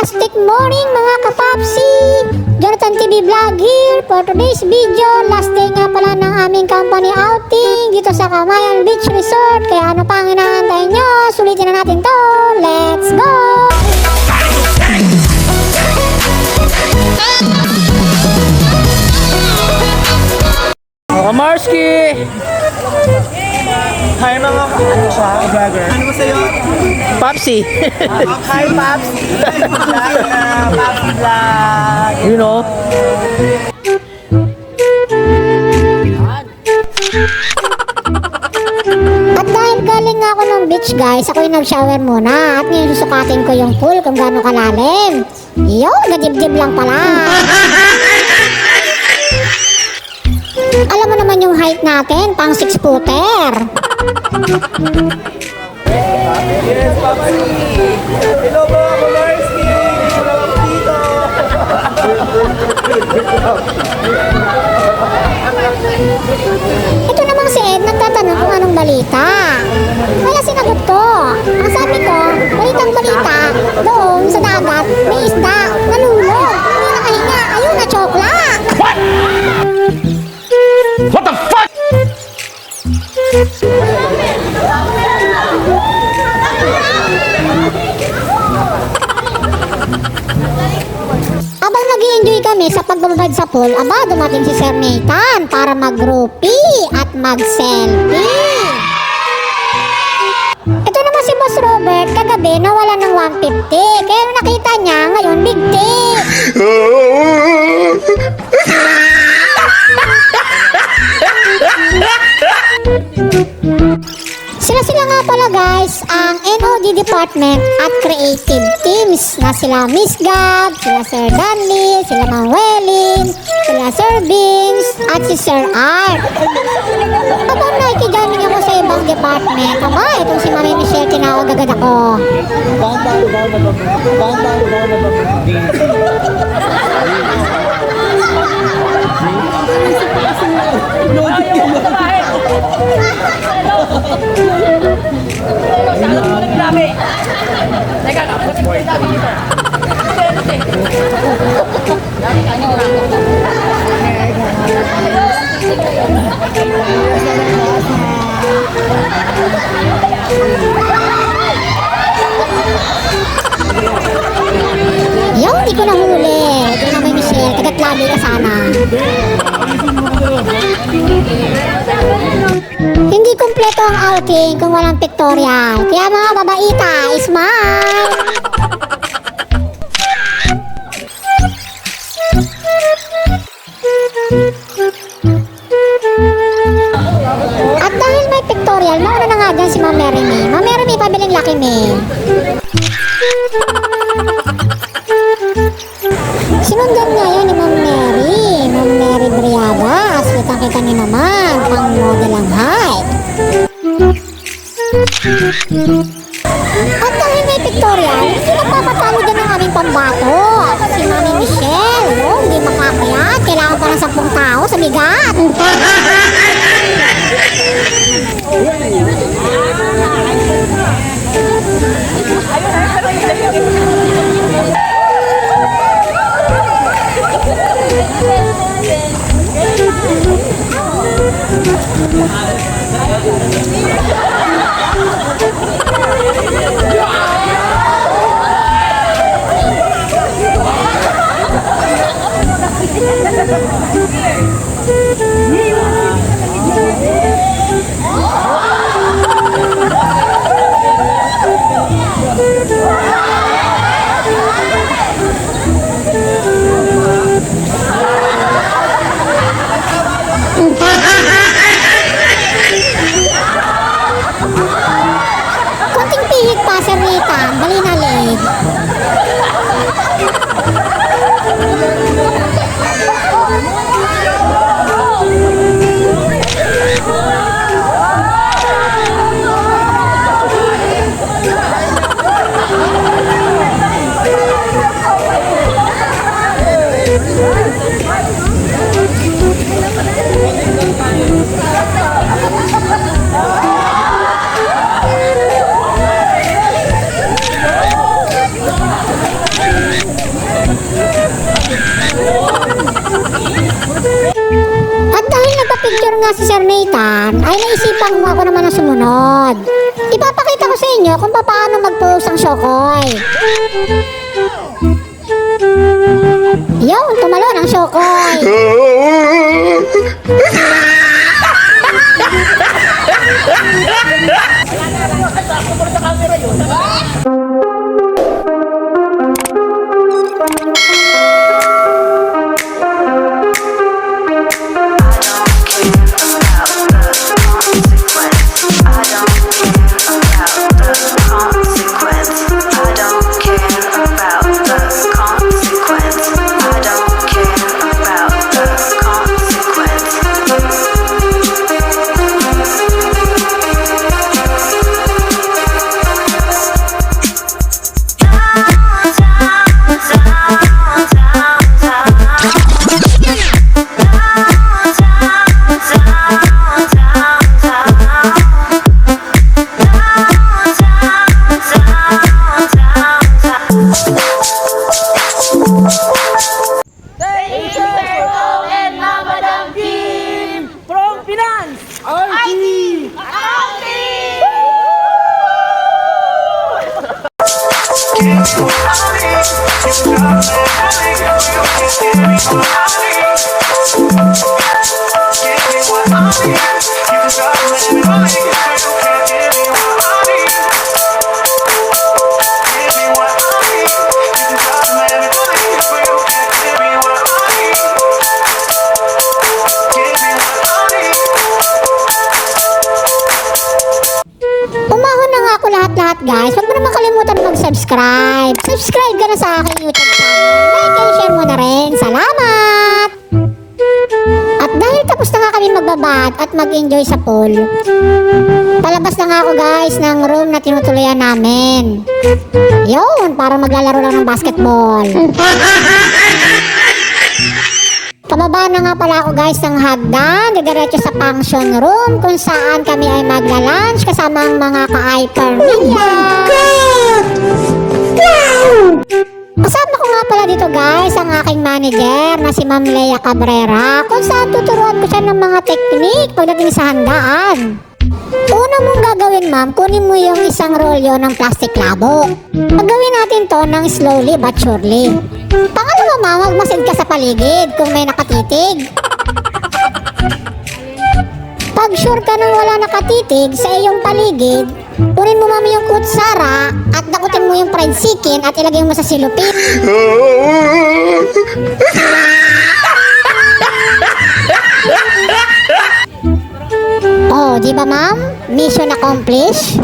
Fantastic morning mga kapapsi! Jonathan TV Vlog here for today's video. Last day nga pala ng aming company outing dito sa Camayan Beach Resort. Kaya ano pang inaantay nyo? Sulitin na natin to! Let's go! Kamarski! Hi mga vlogger. Ano ba sa'yo? Papsi! Hi Paps! Paps vlog! You know? At dahil galing nga ako ng beach guys, ako yung nag-shower muna. At ngayon susukatin ko yung pool kung gaano kalalim. Yo, nadibdib lang pala. Alam mo naman yung height natin, pang 6-footer. Yes, Papsi! Hello mga Kamarski! Hello dito! Ito namang si Ed nagtatanong kung anong balita. Kaya sinagot ko. Ang sabi ko, balitang balita, doon sa dagat, may isda, nalulog, hindi nakahinga, ayun na chokla. What the fuck? Habang nag-i-enjoy kami sa pagbabad sa pool, dumating si Sir Nathan para mag-groupie at mag-selfie. Ito naman si Boss Robert, kagabi nawala ng 150. Kaya nung nakita niya, ngayon big tip. Sila nga pala guys, ang NOD department at creative teams na sila Miss Gab, sila Sir Danley, sila Ma'am Welin, sila Sir Vince, at si Sir Art. Habang nakikigaming ako sa ibang department, itong si Mami Michelle, tinawag agad ako. Yo, di ko nahuli. Ito na may Michelle, tagat-labi ka sana. Hindi kumpleto ang outing kung walang pictorial. Kaya mga babaita, smile! At dahil may pictorial, mauna na nga dyan si Ma'am Mary May. Ma'am Mary May, pabiling Lucky May. Sinundan nga yan ni Ma'am Mary Briaga. Kitang-kita niyo naman, pang model ang height. At dahil may pictorial, hindi nagpapatalo dyan ng aming pambato. Si Mami Michelle, hindi makakayat. Kailangan pa ng 10 tao sa bigat. nga si Sir Nathan, ay naisipan ko ako naman ang sumunod. Ipapakita ko sa inyo kung paano mag-post ang Shokoy. Yun, tumalon ang Shokoy. From Finance! Umahon na nga ako lahat-lahat guys. Huwag mo naman kalimutan mag-subscribe. Subscribe ka na sa aking YouTube channel. Like and share mo na rin. Salamat! At dahil tapos na nga kami magbabad at mag-enjoy sa pool, palabas na nga ako guys ng room na tinutuloyan namin. Yun, para maglalaro lang ng basketball. Pababa na nga pala ako guys ng hagdan, didiretso sa function room kung saan kami ay magla-lunch kasama ang mga ka-hyper nila. Kasama ko nga pala dito guys ang aking manager na si Ma'am Lea Cabrera kung saan tuturuan ko siya ng mga technique pagdating sa handaan. Una mong gagawin ma'am, kunin mo yung isang rolyo ng plastic labo. Pagawin natin to ng slowly but surely. Pangalawa ma'am, magmasid ka sa paligid kung may nakatitig. Pag sure ka nang wala nakatitig sa iyong paligid, kunin mo ma'am yung kutsara at dakutin mo yung fried chicken at ilagay mo sa silupin. Oh, di ba ma'am? Mission accomplished.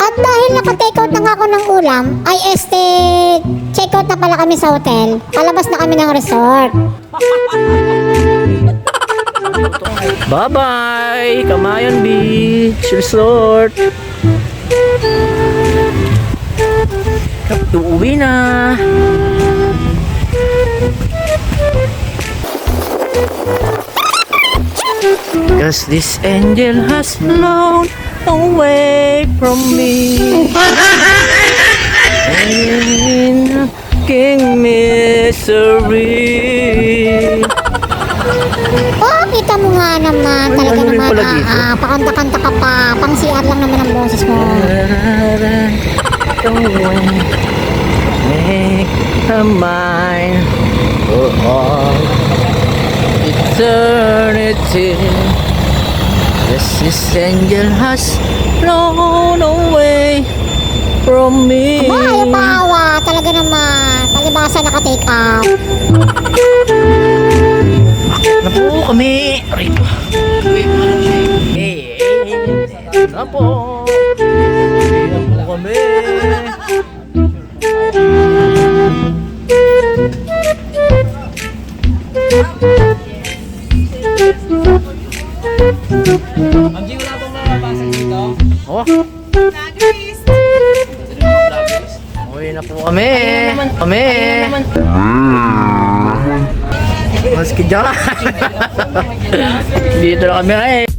At dahil naka-take out na nga ako ng ulam, ay check out na pala kami sa hotel. Palabas na kami ng resort. Bye-bye! Kamayan Beach Resort! Uuwi na! Cause this angel has flown away from me. In King Misery. Oh, kita mo nga naman. Talaga Ano rin naman, pala dito? pakanta-kanta ka pa. Pang CR lang naman ang boses mo. Make a mind for all eternity. Yes, this angel has flown away from me. Ay, pawa. Talaga naman. Palibasa naka-take out. Napo kami. Aray po. Napo. Napo kami. Oh. Uy na po kami. Kami. Mas kidya. Dito na kami eh.